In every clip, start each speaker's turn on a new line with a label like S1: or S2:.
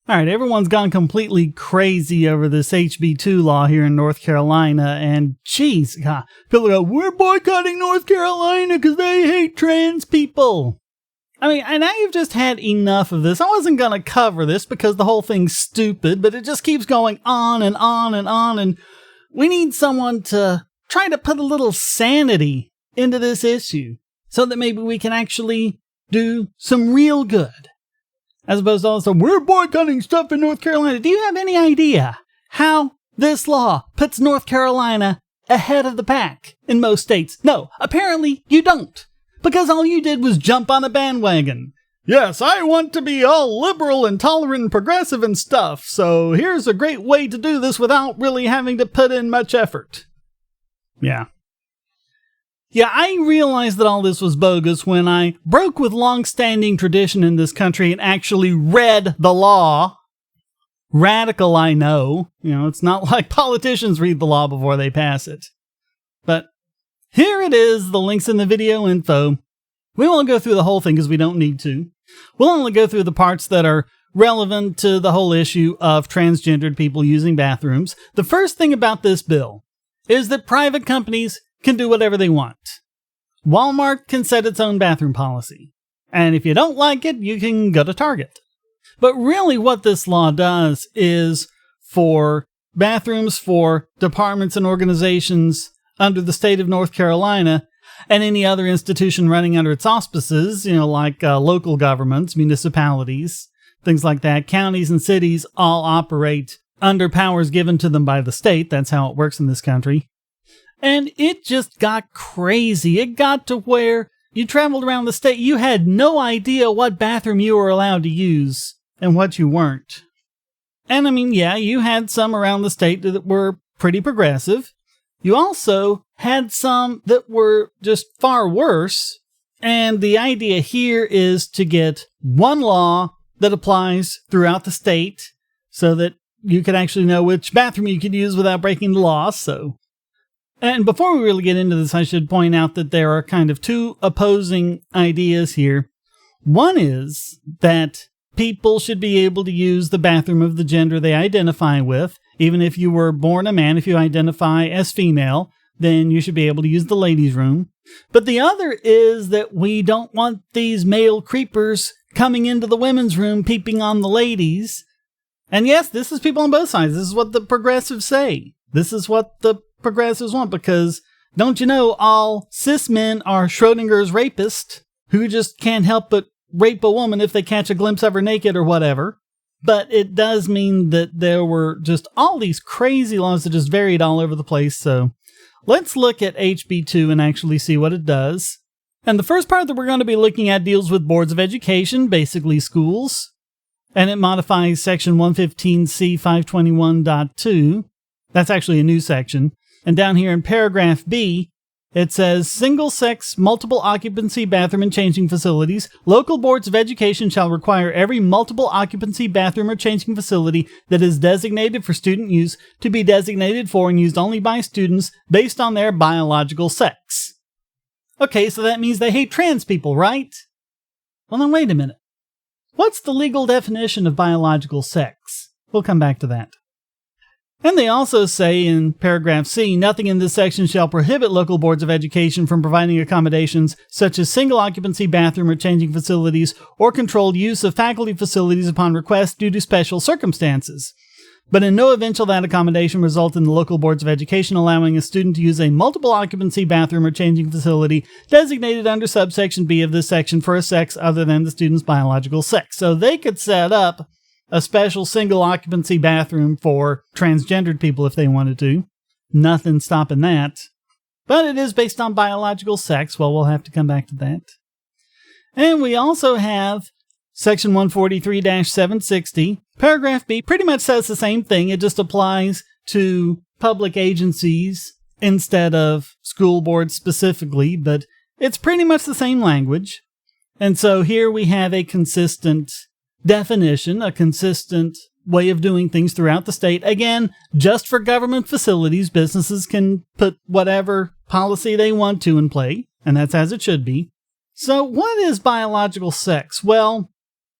S1: All right, everyone's gone completely crazy over this HB2 law here in North Carolina, and geez, God, people go, we're boycotting North Carolina because they hate trans people. I mean, and I've just had enough of this. I wasn't going to cover this because the whole thing's stupid, but it just keeps going on and on and on, and we need someone to try to put a little sanity into this issue so that maybe we can actually do some real good. As opposed to all this, we're boycotting stuff in North Carolina. Do you have any idea how this law puts North Carolina ahead of the pack in most states? No, apparently you don't. Because all you did was jump on a bandwagon. Yes, I want to be all liberal and tolerant and progressive and stuff, so here's a great way to do this without really having to put in much effort. Yeah, I realized that all this was bogus when I broke with long-standing tradition in this country and actually read the law. Radical, I know. It's not like politicians read the law before they pass it. But here it is, the link's in the video info. We won't go through the whole thing because we don't need to. We'll only go through the parts that are relevant to the whole issue of transgendered people using bathrooms. The first thing about this bill is that private companies can do whatever they want. Walmart can set its own bathroom policy. And if you don't like it, you can go to Target. But really what this law does is for bathrooms for departments and organizations under the state of North Carolina and any other institution running under its auspices, like local governments, municipalities, things like that, counties and cities all operate under powers given to them by the state. That's how it works in this country. And it just got crazy. It got to where you traveled around the state, you had no idea what bathroom you were allowed to use and what you weren't. And I mean, yeah, you had some around the state that were pretty progressive. You also had some that were just far worse. And the idea here is to get one law that applies throughout the state so that you could actually know which bathroom you could use without breaking the law. And before we really get into this, I should point out that there are kind of two opposing ideas here. One is that people should be able to use the bathroom of the gender they identify with. Even if you were born a man, if you identify as female, then you should be able to use the ladies' room. But the other is that we don't want these male creepers coming into the women's room, peeping on the ladies. And yes, this is people on both sides. This is what the progressives say. This is what the progressives want, because don't you know all cis men are Schrodinger's rapist who just can't help but rape a woman if they catch a glimpse of her naked or whatever. But it does mean that there were just all these crazy laws that just varied all over the place. So let's look at HB2 and actually see what it does. And the first part that we're going to be looking at deals with boards of education, basically schools. And it modifies section 115C 521.2. That's actually a new section. And down here in paragraph B, it says, single-sex, multiple occupancy bathroom and changing facilities. Local boards of education shall require every multiple occupancy bathroom or changing facility that is designated for student use to be designated for and used only by students based on their biological sex. Okay, so that means they hate trans people, right? Well, then wait a minute. What's the legal definition of biological sex? We'll come back to that. And they also say in paragraph C, nothing in this section shall prohibit local boards of education from providing accommodations such as single occupancy bathroom or changing facilities or controlled use of faculty facilities upon request due to special circumstances. But in no event shall that accommodation result in the local boards of education allowing a student to use a multiple occupancy bathroom or changing facility designated under subsection B of this section for a sex other than the student's biological sex. So they could set up a special single occupancy bathroom for transgendered people if they wanted to. Nothing stopping that. But it is based on biological sex. Well, we'll have to come back to that. And we also have section 143-760. Paragraph B pretty much says the same thing. It just applies to public agencies instead of school boards specifically, but it's pretty much the same language. And so here we have a consistent definition, a consistent way of doing things throughout the state. Again, just for government facilities, businesses can put whatever policy they want to in play, and that's as it should be. So what is biological sex? Well,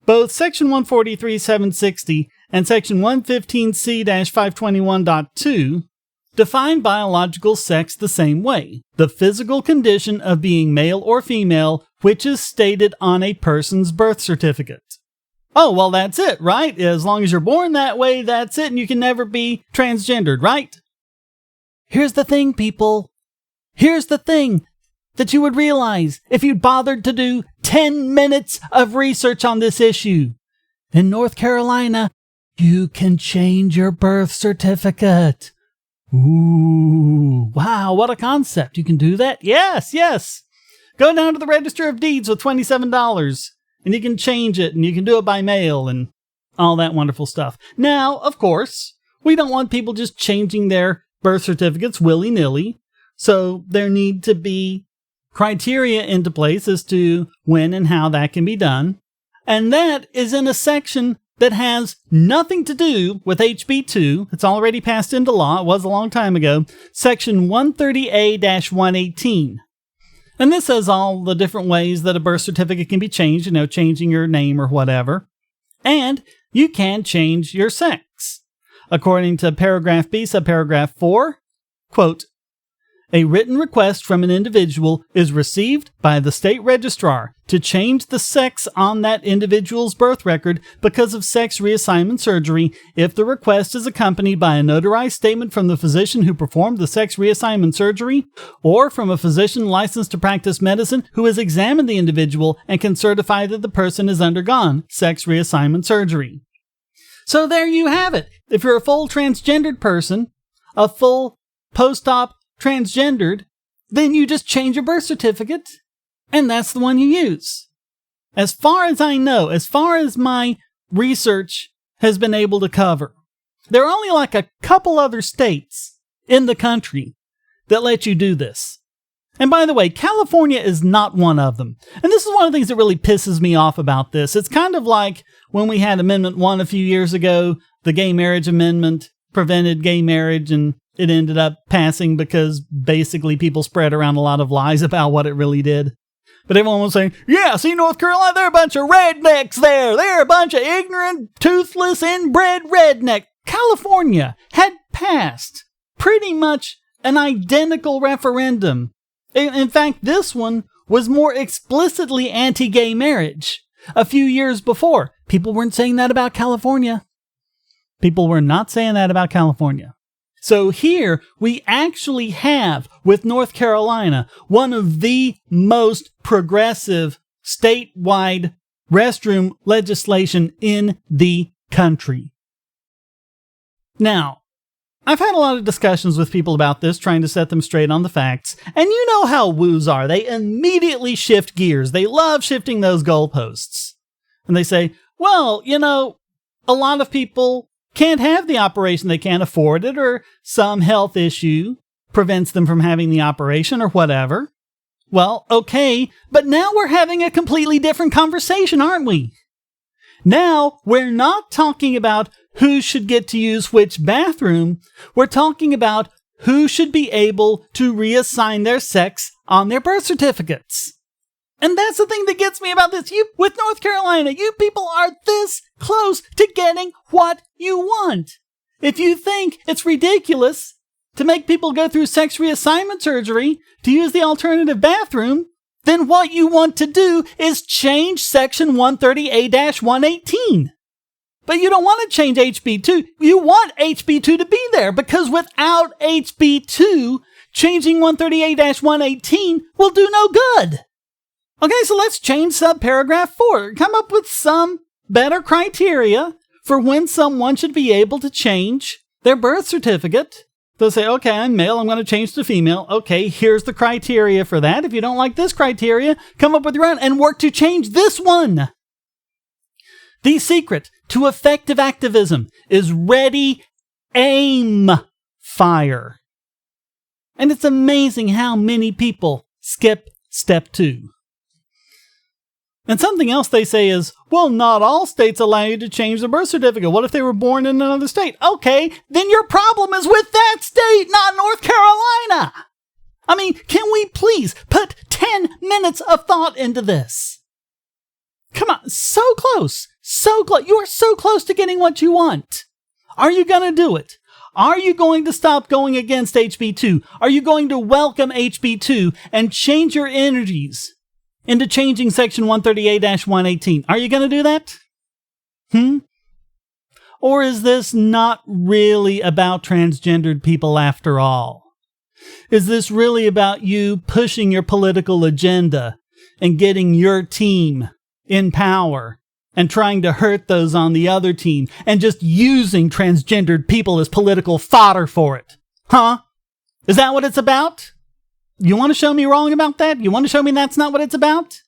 S1: both section 143-760 and Section 115C-521.2 define biological sex the same way: the physical condition of being male or female, which is stated on a person's birth certificate. Oh, well, that's it, right? As long as you're born that way, that's it, and you can never be transgendered, right? Here's the thing, people. Here's the thing that you would realize if you'd bothered to do 10 minutes of research on this issue. In North Carolina, you can change your birth certificate. Ooh, wow, what a concept. You can do that? Yes, yes. Go down to the Register of Deeds with $27, and you can change it, and you can do it by mail, and all that wonderful stuff. Now, of course, we don't want people just changing their birth certificates willy-nilly, so there need to be criteria into place as to when and how that can be done. And that is in a section that has nothing to do with HB2. It's already passed into law. It was a long time ago. Section 130A-118. And this says all the different ways that a birth certificate can be changed, changing your name or whatever. And you can change your sex. According to paragraph B, subparagraph 4, quote, a written request from an individual is received by the state registrar to change the sex on that individual's birth record because of sex reassignment surgery if the request is accompanied by a notarized statement from the physician who performed the sex reassignment surgery or from a physician licensed to practice medicine who has examined the individual and can certify that the person has undergone sex reassignment surgery. So there you have it. If you're a full transgendered person, a full post-op transgendered, then you just change your birth certificate, and that's the one you use. As far as I know, as far as my research has been able to cover, there are only like a couple other states in the country that let you do this. And by the way, California is not one of them. And this is one of the things that really pisses me off about this. It's kind of like when we had Amendment 1 a few years ago, the gay marriage amendment prevented gay marriage, and it ended up passing because basically people spread around a lot of lies about what it really did. But everyone was saying, yeah, see, North Carolina, they're a bunch of rednecks there. They're a bunch of ignorant, toothless, inbred redneck. California had passed pretty much an identical referendum. In fact, this one was more explicitly anti-gay marriage a few years before. People weren't saying that about California. People were not saying that about California. So here we actually have, with North Carolina, one of the most progressive statewide restroom legislation in the country. Now, I've had a lot of discussions with people about this, trying to set them straight on the facts. And you know how woos are. They immediately shift gears. They love shifting those goalposts. And they say, well, a lot of people can't have the operation, they can't afford it, or some health issue prevents them from having the operation, or whatever. Well, okay, but now we're having a completely different conversation, aren't we? Now, we're not talking about who should get to use which bathroom. We're talking about who should be able to reassign their sex on their birth certificates. And that's the thing that gets me about this. With North Carolina, you people are this close to getting what you want. If you think it's ridiculous to make people go through sex reassignment surgery to use the alternative bathroom, then what you want to do is change Section 130A-118. But you don't want to change HB2. You want HB2 to be there, because without HB2, changing 130A-118 will do no good. Okay, so let's change subparagraph 4. Come up with some better criteria for when someone should be able to change their birth certificate. They'll say, okay, I'm male, I'm going to change to female. Okay, here's the criteria for that. If you don't like this criteria, come up with your own and work to change this one. The secret to effective activism is ready, aim, fire. And it's amazing how many people skip step 2. And something else they say is, well, not all states allow you to change the birth certificate. What if they were born in another state? Okay, then your problem is with that state, not North Carolina. I mean, can we please put 10 minutes of thought into this? Come on, so close So close. You are so close to getting what you want. Are you going to do it? Are you going to stop going against HB2? Are you going to welcome HB2 and change your energies into changing Section 138-118? Are you going to do that? Or is this not really about transgendered people after all? Is this really about you pushing your political agenda and getting your team in power and trying to hurt those on the other team and just using transgendered people as political fodder for it? Huh? Is that what it's about? You want to show me wrong about that? You want to show me that's not what it's about?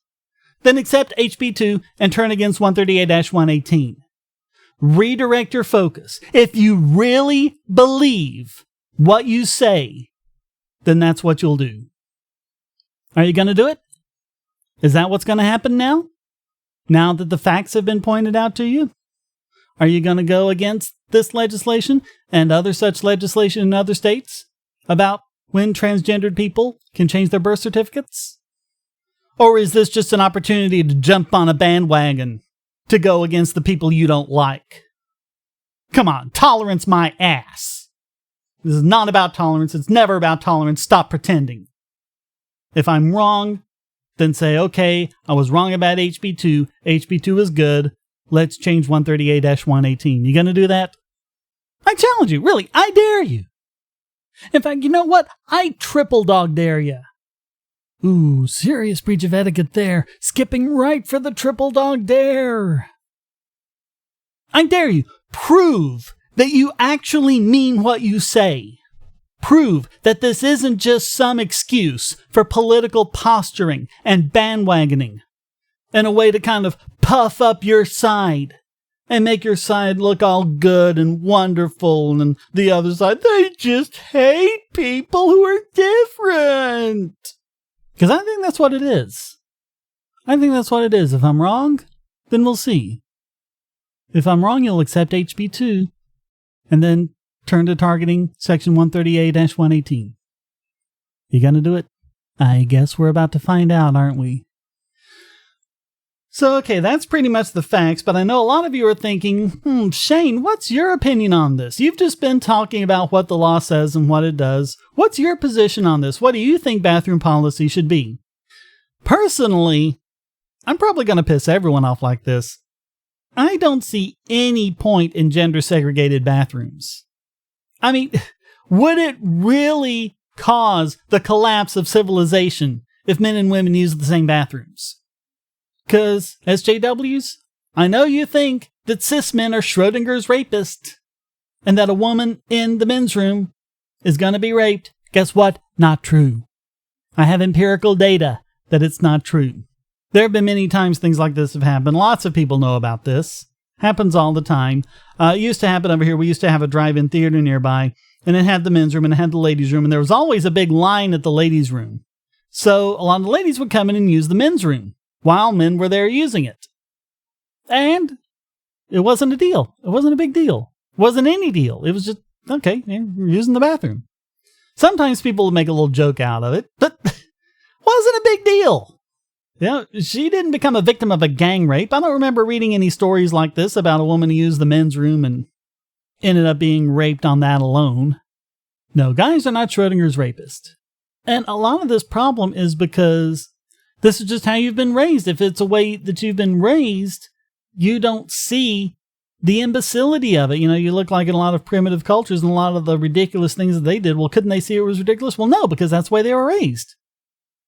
S1: Then accept HB2 and turn against 138-118. Redirect your focus. If you really believe what you say, then that's what you'll do. Are you going to do it? Is that what's going to happen now? Now that the facts have been pointed out to you? Are you going to go against this legislation and other such legislation in other states about when transgendered people can change their birth certificates? Or is this just an opportunity to jump on a bandwagon to go against the people you don't like? Come on, tolerance my ass. This is not about tolerance. It's never about tolerance. Stop pretending. If I'm wrong, then say, okay, I was wrong about HB2. HB2 is good. Let's change 138-118. You gonna do that? I challenge you. Really, I dare you. In fact, you know what? I triple dog dare you. Ooh, serious breach of etiquette there. Skipping right for the triple dog dare. I dare you. Prove that you actually mean what you say. Prove that this isn't just some excuse for political posturing and bandwagoning and a way to kind of puff up your side and make your side look all good and wonderful, and the other side, they just hate people who are different. Because I think that's what it is. I think that's what it is. If I'm wrong, then we'll see. If I'm wrong, you'll accept HB2 and then turn to targeting Section 138-118. You gonna do it? I guess we're about to find out, aren't we? So, okay, that's pretty much the facts, but I know a lot of you are thinking, Shane, what's your opinion on this? You've just been talking about what the law says and what it does. What's your position on this? What do you think bathroom policy should be? Personally, I'm probably going to piss everyone off like this. I don't see any point in gender-segregated bathrooms. I mean, would it really cause the collapse of civilization if men and women use the same bathrooms? Because, SJWs, I know you think that cis men are Schrodinger's rapist and that a woman in the men's room is going to be raped. Guess what? Not true. I have empirical data that it's not true. There have been many times things like this have happened. Lots of people know about this. Happens all the time. It used to happen over here. We used to have a drive-in theater nearby, and it had the men's room and it had the ladies' room, and there was always a big line at the ladies' room. So a lot of the ladies would come in and use the men's room while men were there using it. And it wasn't a deal. It wasn't a big deal. It wasn't any deal. It was just, okay, we're using the bathroom. Sometimes people would make a little joke out of it, but wasn't a big deal. Yeah, she didn't become a victim of a gang rape. I don't remember reading any stories like this about a woman who used the men's room and ended up being raped on that alone. No, guys are not Schrodinger's rapist. And a lot of this problem is because this is just how you've been raised. If it's a way that you've been raised, you don't see the imbecility of it. You know, you look like in a lot of primitive cultures and a lot of the ridiculous things that they did. Well, couldn't they see it was ridiculous? Well, no, because that's the way they were raised.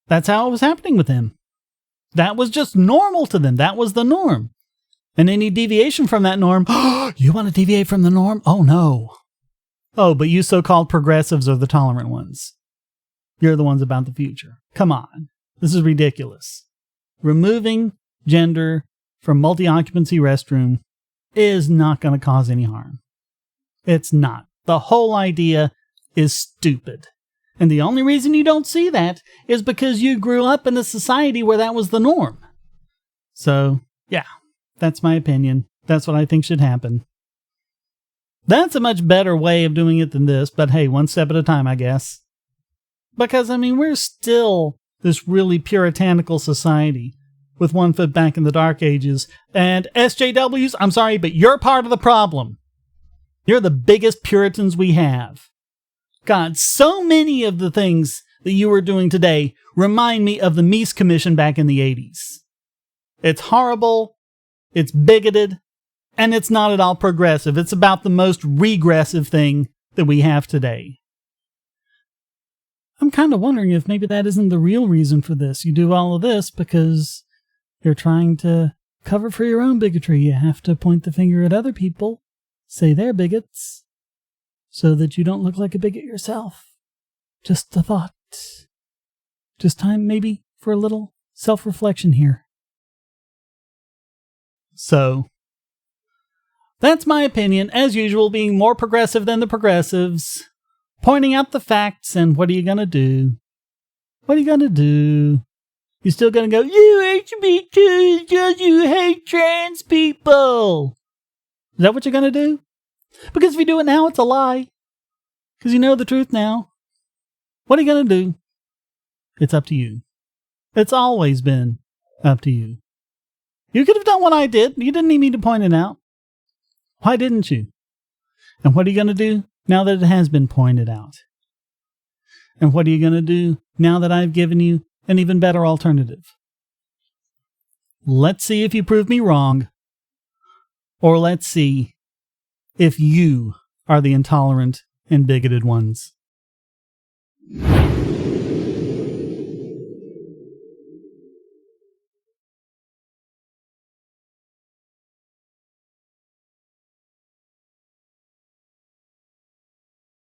S1: That's how it was happening with them. That was just normal to them. That was the norm. And any deviation from that norm, you want to deviate from the norm? Oh, no. Oh, but you so-called progressives are the tolerant ones. You're the ones about the future. Come on. This is ridiculous. Removing gender from multi-occupancy restroom is not going to cause any harm. It's not. The whole idea is stupid. And the only reason you don't see that is because you grew up in a society where that was the norm. So, yeah, that's my opinion. That's what I think should happen. That's a much better way of doing it than this, but hey, one step at a time, I guess. Because, I mean, we're still this really puritanical society with one foot back in the dark ages. And SJWs, I'm sorry, but you're part of the problem. You're the biggest Puritans we have. God, so many of the things that you are doing today remind me of the Meese Commission back in the 80s. It's horrible, it's bigoted, and it's not at all progressive. It's about the most regressive thing that we have today. I'm kind of wondering if maybe that isn't the real reason for this. You do all of this because you're trying to cover for your own bigotry. You have to point the finger at other people, say they're bigots, so that you don't look like a bigot yourself. Just a thought. Just time maybe for a little self-reflection here. So, that's my opinion, as usual, being more progressive than the progressives, pointing out the facts, and what are you gonna do? What are you gonna do? You still gonna go, you HB2 because you hate trans people? Is that what you're gonna do? Because if you do it now, it's a lie. Because you know the truth now. What are you gonna do? It's up to you. It's always been up to you. You could have done what I did. You didn't need me to point it out. Why didn't you? And what are you going to do now that it has been pointed out? And what are you going to do now that I've given you an even better alternative? Let's see if you prove me wrong. Or let's see if you are the intolerant and bigoted ones.